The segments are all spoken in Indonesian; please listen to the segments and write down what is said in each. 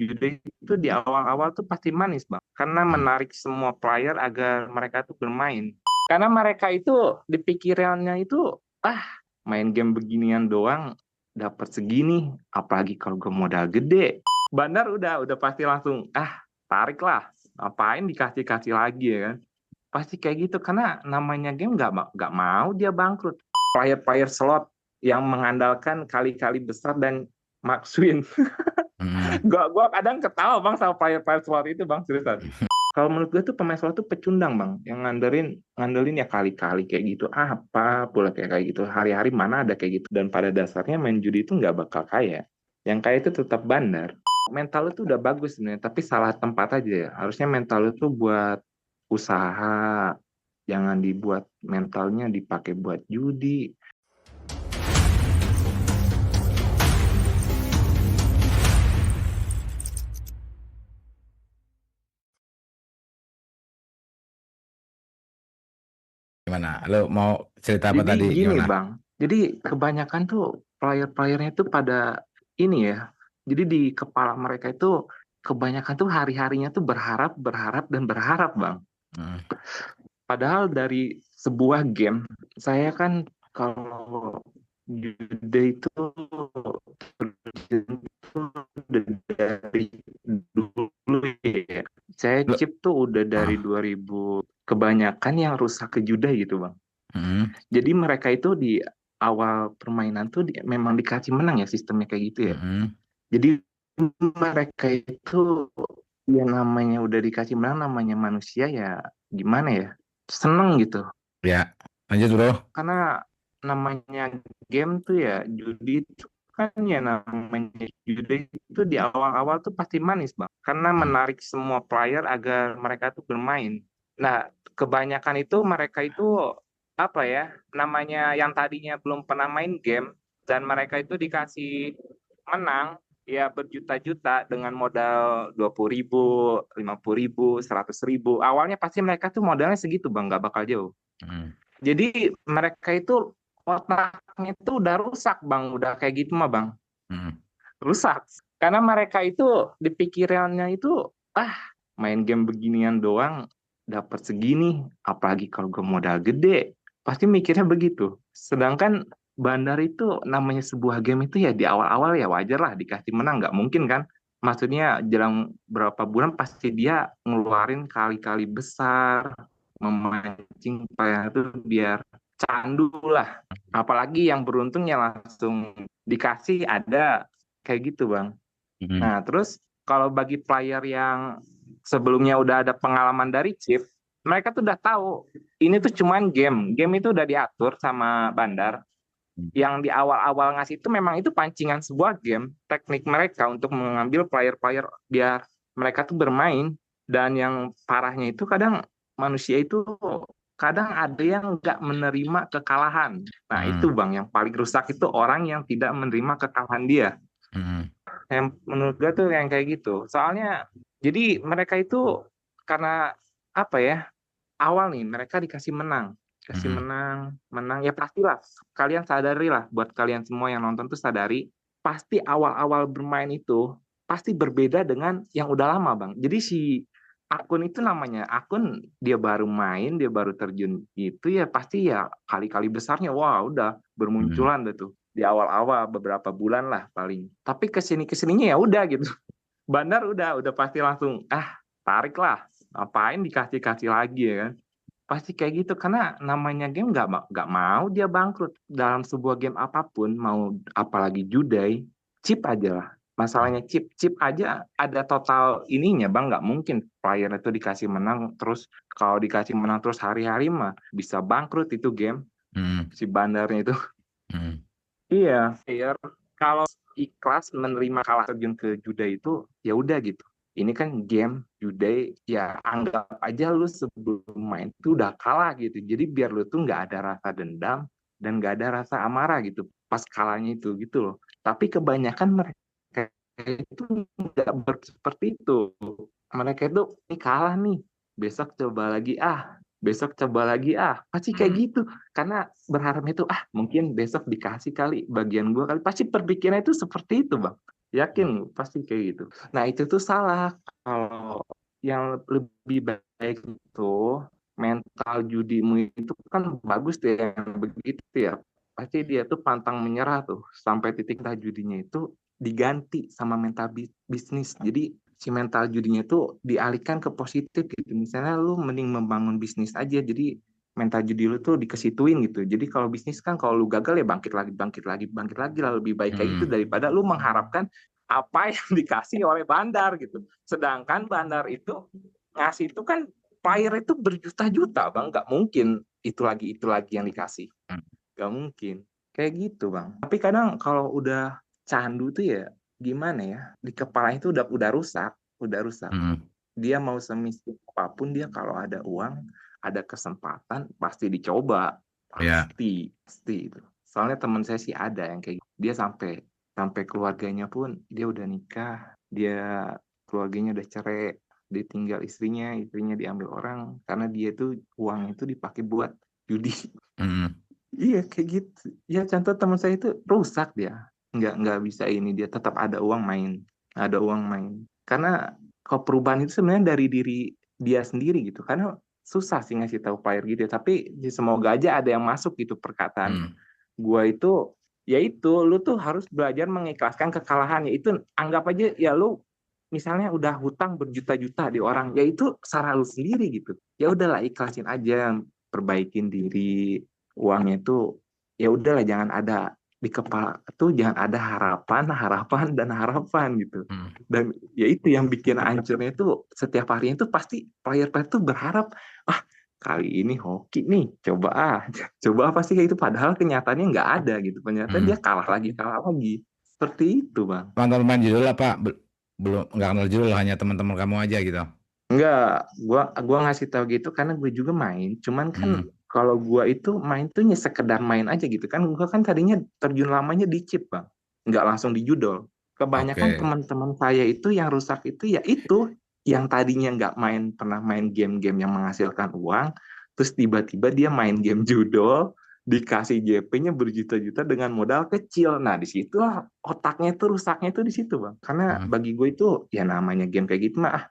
Jude itu di awal-awal tuh pasti manis bang, karena Hmm. menarik semua player agar mereka tuh bermain. Karena mereka itu di pikirannya itu, ah main game beginian doang dapat segini, apalagi kalau gue modal gede. Bandar udah pasti langsung tarik lah, ngapain dikasih-kasih lagi ya kan? Pasti kayak gitu karena namanya game nggak mau dia bangkrut. Player-player slot yang mengandalkan kali-kali besar dan Max Win. Hmm. Gua kadang ketawa bang sama player-player slot itu bang, seriusan. Kalau menurut gue tuh pemain slot tuh pecundang bang, yang ngandelin ya kali-kali kayak gitu, apa pula kayak gitu, hari-hari mana ada kayak gitu. Dan pada dasarnya main judi itu nggak bakal kaya, yang kaya itu tetap bandar. Mental itu udah bagus sebenarnya, tapi salah tempat aja ya. Harusnya mental itu buat usaha, jangan dibuat mentalnya dipakai buat judi. Gimana? Lo mau cerita apa Jadi tadi? gini Gimana? bang, jadi kebanyakan tuh player-playernya tuh pada ini ya. Jadi di kepala mereka itu kebanyakan tuh hari-harinya tuh berharap, berharap dan berharap bang. Hmm. Padahal dari sebuah game, saya kan kalau jude itu udah dari dulu ya. Saya Lo, chip tuh udah dari ah, 2000, kebanyakan yang rusak ke jude gitu bang. hmm, Jadi mereka itu di awal permainan tuh memang dikasih menang ya, sistemnya kayak gitu ya. hmm. Jadi mereka itu ya namanya udah dikasih menang, namanya manusia ya gimana ya, seneng gitu. Ya, lanjut bro. Karena namanya game tuh ya judi itu kan ya namanya judi itu di awal-awal tuh pasti manis bang. Karena Hmm. menarik semua player agar mereka tuh bermain. Nah, kebanyakan itu mereka itu apa ya, namanya yang tadinya belum pernah main game dan mereka itu dikasih menang ya berjuta-juta dengan modal 20.000, 50.000, 100.000. Awalnya pasti mereka tuh modalnya segitu bang, nggak bakal jauh. Hmm. Jadi mereka itu otaknya itu udah rusak bang, udah kayak gitu mah bang, Hmm. rusak. Karena mereka itu di pikirannya itu ah main game beginian doang dapat segini, apalagi kalau gue modal gede, pasti mikirnya begitu. Sedangkan bandar itu namanya sebuah game itu ya di awal-awal ya wajar lah dikasih menang, nggak mungkin kan? Maksudnya dalam berapa bulan pasti dia ngeluarin kali-kali besar, memancing supaya itu biar candu lah. Apalagi yang beruntungnya langsung dikasih ada kayak gitu bang. Hmm. Nah terus kalau bagi player yang sebelumnya udah ada pengalaman dari chip, mereka tuh udah tahu ini tuh cuman game. Game itu udah diatur sama bandar. Yang di awal-awal ngasih itu memang itu pancingan sebuah game, teknik mereka untuk mengambil player-player biar mereka tuh bermain. Dan yang parahnya itu kadang manusia itu kadang ada yang nggak menerima kekalahan. Nah itu Hmm. bang, yang paling rusak itu orang yang tidak menerima kekalahan dia. Hmm. Yang menurut gue tuh yang kayak gitu. Soalnya jadi mereka itu karena apa ya, awal nih mereka dikasih menang, kasih Hmm. menang, menang ya pastilah kalian sadari lah, buat kalian semua yang nonton tuh sadari pasti awal-awal bermain itu pasti berbeda dengan yang udah lama bang. Jadi si akun itu namanya akun, dia baru main, dia baru terjun itu ya pasti ya kali-kali besarnya wah udah Hmm. bermunculan deh tuh di awal-awal beberapa bulan lah paling. Tapi kesini kesininya ya udah gitu. Bandar udah pasti langsung tarik lah, ngapain dikasih-kasih lagi ya kan? Pasti kayak gitu karena namanya game nggak mau dia bangkrut dalam sebuah game apapun, mau apalagi judai, chip aja lah. Masalahnya chip chip aja ada total ininya bang, nggak mungkin player itu dikasih menang terus, kalau dikasih menang terus hari-hari mah bisa bangkrut itu game Hmm. si bandarnya itu. Hmm. Iya, player kalau ikhlas menerima kalah terjun ke juda itu ya udah gitu. Ini kan game juda, ya anggap aja lu sebelum main tuh udah kalah gitu. Jadi biar lu tuh nggak ada rasa dendam dan nggak ada rasa amarah gitu pas kalahnya itu gitu loh. Tapi kebanyakan mereka itu nggak seperti itu. Mereka itu ini kalah nih, besok coba lagi besok coba lagi pasti kayak Hmm. gitu karena berharap itu mungkin besok dikasih kali bagian gua kali, pasti berpikirnya itu seperti itu bang. Yakin pasti kayak gitu. Nah, itu tuh salah. Kalau yang lebih baik itu mental judimu itu kan bagus tuh yang begitu ya. Pasti dia tuh pantang menyerah tuh sampai titik entah judinya itu diganti sama mental bisnis. Jadi si mental judinya tuh dialihkan ke positif gitu. Misalnya lu mending membangun bisnis aja. Jadi mental judi lu tuh dikesituin gitu. Jadi kalau bisnis kan kalau lu gagal ya bangkit lagi, bangkit lagi, bangkit lagi lah, lebih baik kayak gitu Hmm. daripada lu mengharapkan apa yang dikasih oleh bandar gitu. Sedangkan bandar itu ngasih itu kan player itu berjuta-juta bang, nggak mungkin itu lagi yang dikasih, Hmm. nggak mungkin kayak gitu bang. Tapi kadang kalau udah candu tuh ya gimana ya, di kepala itu udah rusak, udah rusak. Hmm. Dia mau semiskin apapun dia kalau ada uang, ada kesempatan pasti dicoba, Ya. pasti itu. Soalnya teman saya sih ada yang kayak gitu. Dia sampai sampai keluarganya pun dia udah nikah, dia keluarganya udah cerai, ditinggal istrinya, istrinya diambil orang karena dia tuh uang itu dipakai buat judi. Hmm. Iya kayak gitu. Ya contoh teman saya itu rusak dia. Nggak bisa ini dia tetap ada uang main. Ada uang main. Karena kalau perubahan itu sebenarnya dari diri dia sendiri gitu. Karena susah sih ngasih tahu player gitu ya. Tapi ya semoga aja ada yang masuk gitu perkataan Hmm. gua itu. Ya itu lu tuh harus belajar mengikhlaskan kekalahan. Ya itu anggap aja ya lu misalnya udah hutang berjuta-juta di orang. Ya itu salah lu sendiri gitu. Ya udahlah ikhlasin aja. Perbaikin diri uangnya itu ya udahlah jangan ada di kepala tuh jangan ada harapan harapan dan harapan gitu Hmm. dan ya itu yang bikin hancurnya itu setiap harinya itu pasti player-player tuh berharap ah kali ini hoki nih coba coba apa sih kayak itu padahal kenyataannya nggak ada gitu ternyata Hmm. dia kalah lagi seperti itu bang. Nonton main judul apa? Belum, nggak kenal judul, hanya teman-teman kamu aja gitu. Enggak, gua ngasih tahu gitu karena gue juga main. Cuman kan Hmm. kalau gua itu main tuh ya sekedar main aja gitu kan. Gua kan tadinya terjun lamanya di chip, Bang. Nggak langsung di judol. Kebanyakan Oke. teman-teman saya itu yang rusak itu ya itu yang tadinya nggak pernah main game-game yang menghasilkan uang, terus tiba-tiba dia main game judol, dikasih JP-nya berjuta-juta dengan modal kecil. Nah, disitulah otaknya tuh rusaknya tuh di situ, Bang. Karena Hmm. bagi gue itu ya namanya game kayak gitu mah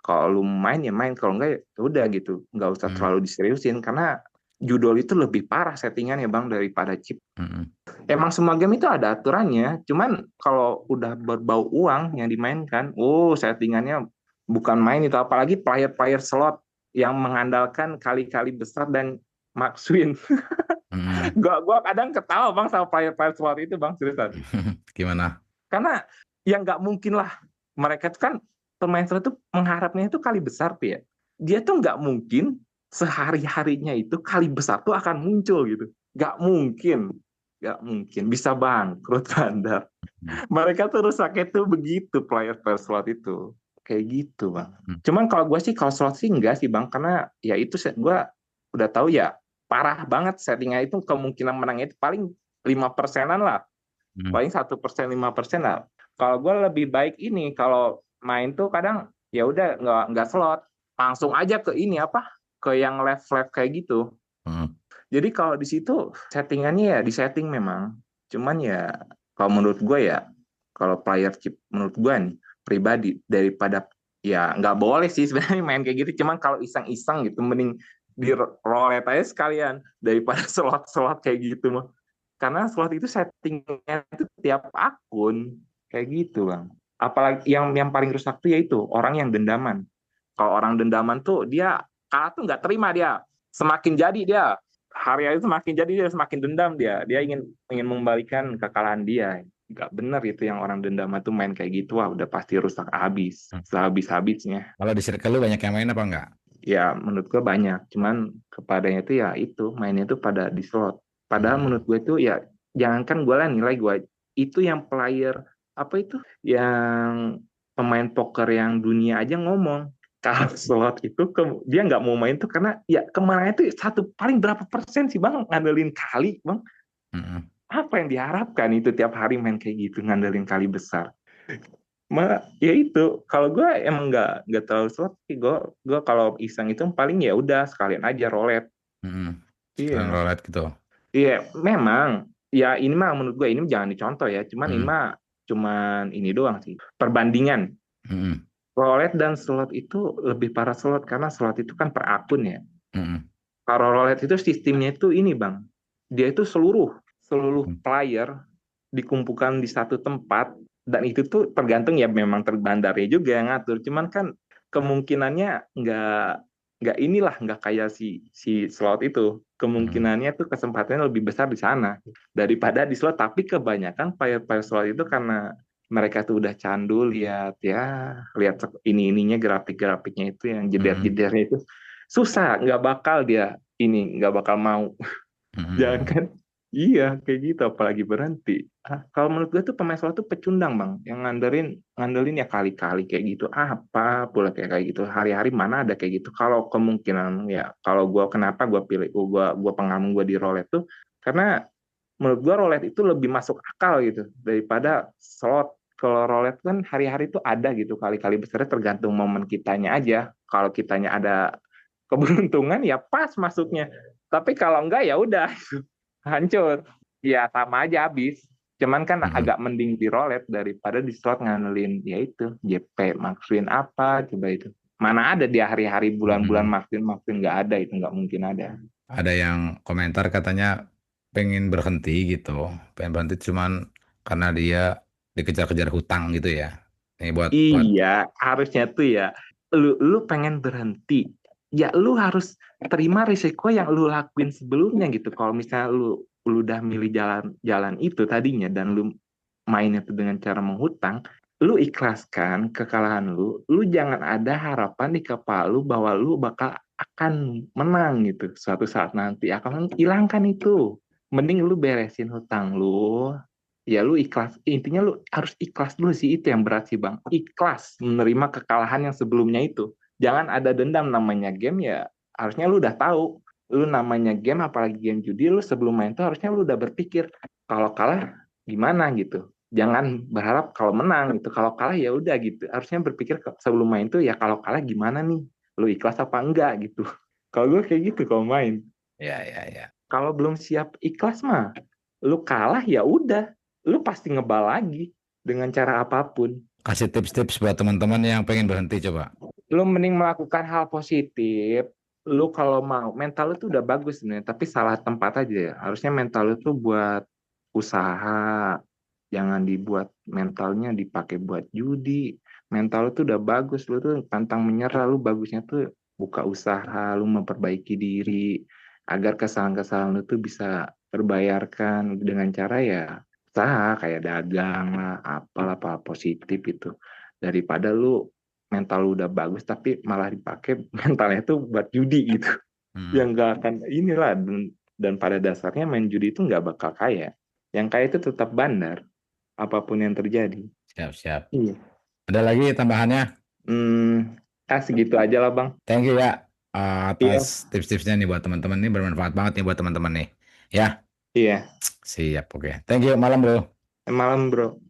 kalau lu main ya main kalau enggak ya udah gitu nggak usah Hmm. terlalu diseriusin karena judul itu lebih parah settingannya bang daripada chip. Hmm. Emang semua game itu ada aturannya cuman kalau udah berbau uang yang dimainkan settingannya bukan main itu apalagi player-player slot yang mengandalkan kali-kali besar dan maksuin. Hmm. Gua kadang ketawa bang sama player-player slot itu bang seriusan Gimana? karena yang nggak mungkin lah mereka itu kan pemain slot itu mengharapnya itu kali besar tuh ya dia tuh nggak mungkin sehari-harinya itu kali besar tuh akan muncul gitu nggak mungkin bisa bangkrut bandar Hmm. mereka tuh rusaknya tuh begitu player per slot itu kayak gitu bang. Hmm. Cuman kalau gue sih kalau slot sih enggak sih bang karena ya itu gue udah tahu ya parah banget settingnya itu kemungkinan menangnya itu paling 5%-an lah Hmm. paling 1% 5% lah. Kalau gue lebih baik ini kalau main tuh kadang ya udah nggak slot, langsung aja ke ini apa ke yang left left kayak gitu. Hmm. Jadi kalau di situ settingannya ya di setting memang, cuman ya kalau menurut gue ya kalau player chip menurut gue nih pribadi daripada ya nggak boleh sih sebenarnya main kayak gitu, cuman kalau iseng-iseng gitu mending di roulette aja sekalian daripada slot-slot kayak gitu mah karena slot itu settingnya itu tiap akun kayak gitu bang apalagi yang paling rusak tuh yaitu orang yang dendaman kalau orang dendaman tuh dia kalah tuh nggak terima dia semakin jadi dia hari itu semakin jadi dia semakin dendam dia ingin membalikan kekalahan dia nggak bener itu yang orang dendaman tuh main kayak gitu wah udah pasti rusak habis Hmm. sehabis-habisnya. Kalau di circle lu banyak yang main apa enggak? Ya menurut gue banyak cuman kepadanya itu ya itu mainnya itu pada di slot padahal Hmm. menurut gue itu ya jangankan gue lah nilai gue itu yang player apa itu yang pemain poker yang dunia aja ngomong kalau slot itu dia nggak mau main tuh karena ya kemana itu satu paling berapa persen sih bang ngandelin kali bang Hmm. apa yang diharapkan itu tiap hari main kayak gitu ngandelin kali besar ya itu kalau gue emang nggak terlalu slot sih gue kalau iseng itu paling ya udah sekalian aja roulette. Hmm. Sekalian Iya roulette gitu. iya memang ya ini mah menurut gue ini jangan dicontoh ya cuman ini Hmm. mah cuman ini doang sih, perbandingan. Mm-mm. Roulette dan slot itu lebih parah slot, karena slot itu kan per akun ya. Mm-mm. Kalau roulette itu sistemnya itu ini bang, dia itu seluruh player dikumpulkan di satu tempat, dan itu tuh tergantung ya, memang terbandarnya juga yang ngatur, cuman kan kemungkinannya nggak inilah, nggak kayak si slot itu, Mm-mm. kemungkinannya tuh kesempatannya lebih besar di sana daripada di slot. Tapi kebanyakan player-player slot itu karena mereka tuh udah candu lihat ya, lihat ininya, grafik-grafiknya itu yang Mm-mm. jeder-jedernya itu, susah, nggak bakal dia ini, nggak bakal mau. Jangan Mm-mm. kan, iya kayak gitu, apalagi berhenti. Kalau menurut gue tuh pemain slot tuh pecundang bang, yang ngandelin ya kali-kali kayak gitu, apa pula kayak gitu, hari-hari mana ada kayak gitu. Kalau kemungkinan ya, kalau gue kenapa gue pilih, gue pengalaman gue di roulette tuh karena menurut gue roulette itu lebih masuk akal gitu daripada slot. Kalau roulette kan hari-hari tuh ada gitu, kali-kali besarnya tergantung momen kitanya aja. Kalau kitanya ada keberuntungan ya pas masuknya, tapi kalau enggak ya udah hancur, ya sama aja habis. Cuman kan Mm-mm. agak mending di roulette daripada di slot ngandelin ya itu JP maksuin apa coba itu, mana ada di hari-hari bulan-bulan Mm-mm. maksuin nggak ada, itu nggak mungkin ada. Ada yang komentar katanya pengen berhenti gitu, pengen berhenti cuman karena dia dikejar-kejar hutang gitu ya. Ini buat Iya, harusnya tuh ya, lu pengen berhenti, ya lu harus terima risiko yang lu lakuin sebelumnya gitu. Kalau misalnya lu udah milih jalan itu tadinya, dan lu mainnya tuh dengan cara menghutang, lu ikhlaskan kekalahan lu jangan ada harapan di kepala lu bahwa lu bakal akan menang gitu. Suatu saat nanti akan hilangkan itu. Mending lu beresin hutang lu, ya lu ikhlas, intinya lu harus ikhlas dulu sih, itu yang berat sih bang, ikhlas menerima kekalahan yang sebelumnya itu. Jangan ada dendam, namanya game ya, harusnya lu udah tahu, lu namanya game apalagi game judi, lu sebelum main tuh harusnya lu udah berpikir kalau kalah gimana gitu, jangan berharap kalau menang gitu, kalau kalah ya udah gitu, harusnya berpikir sebelum main tuh ya, kalau kalah gimana nih, lu ikhlas apa enggak gitu. Kalau gue kayak gitu kalau main, ya ya ya. kalau belum siap ikhlas mah, lu kalah ya udah, lu pasti ngebal lagi dengan cara apapun. Kasih tips-tips buat teman-teman yang pengen berhenti coba. Lu mending melakukan hal positif. Lu kalau mau, mental lu tuh udah bagus sebenarnya, tapi salah tempat aja ya. Harusnya mental lu tuh buat usaha, jangan dibuat mentalnya dipakai buat judi. Mental lu tuh udah bagus, lu tuh pantang menyerah, lu bagusnya tuh buka usaha, lu memperbaiki diri agar kesalahan-kesalahan lu tuh bisa terbayarkan dengan cara ya usaha, kayak dagang lah, apalah, apa positif itu, daripada lu mental lu udah bagus tapi malah dipakai mentalnya tuh buat judi gitu, Hmm. yang nggak akan inilah. Dan pada dasarnya main judi itu nggak bakal kaya, yang kaya itu tetap bandar apapun yang terjadi. Siap-siap. Iya. Ada lagi tambahannya? Segitu aja lah bang. Thank you ya Iya. atas tips-tipsnya nih buat teman-teman nih, bermanfaat banget nih buat teman-teman nih. Ya, Iya. siap. Oke. Thank you. Malam, Bro. Malam bro.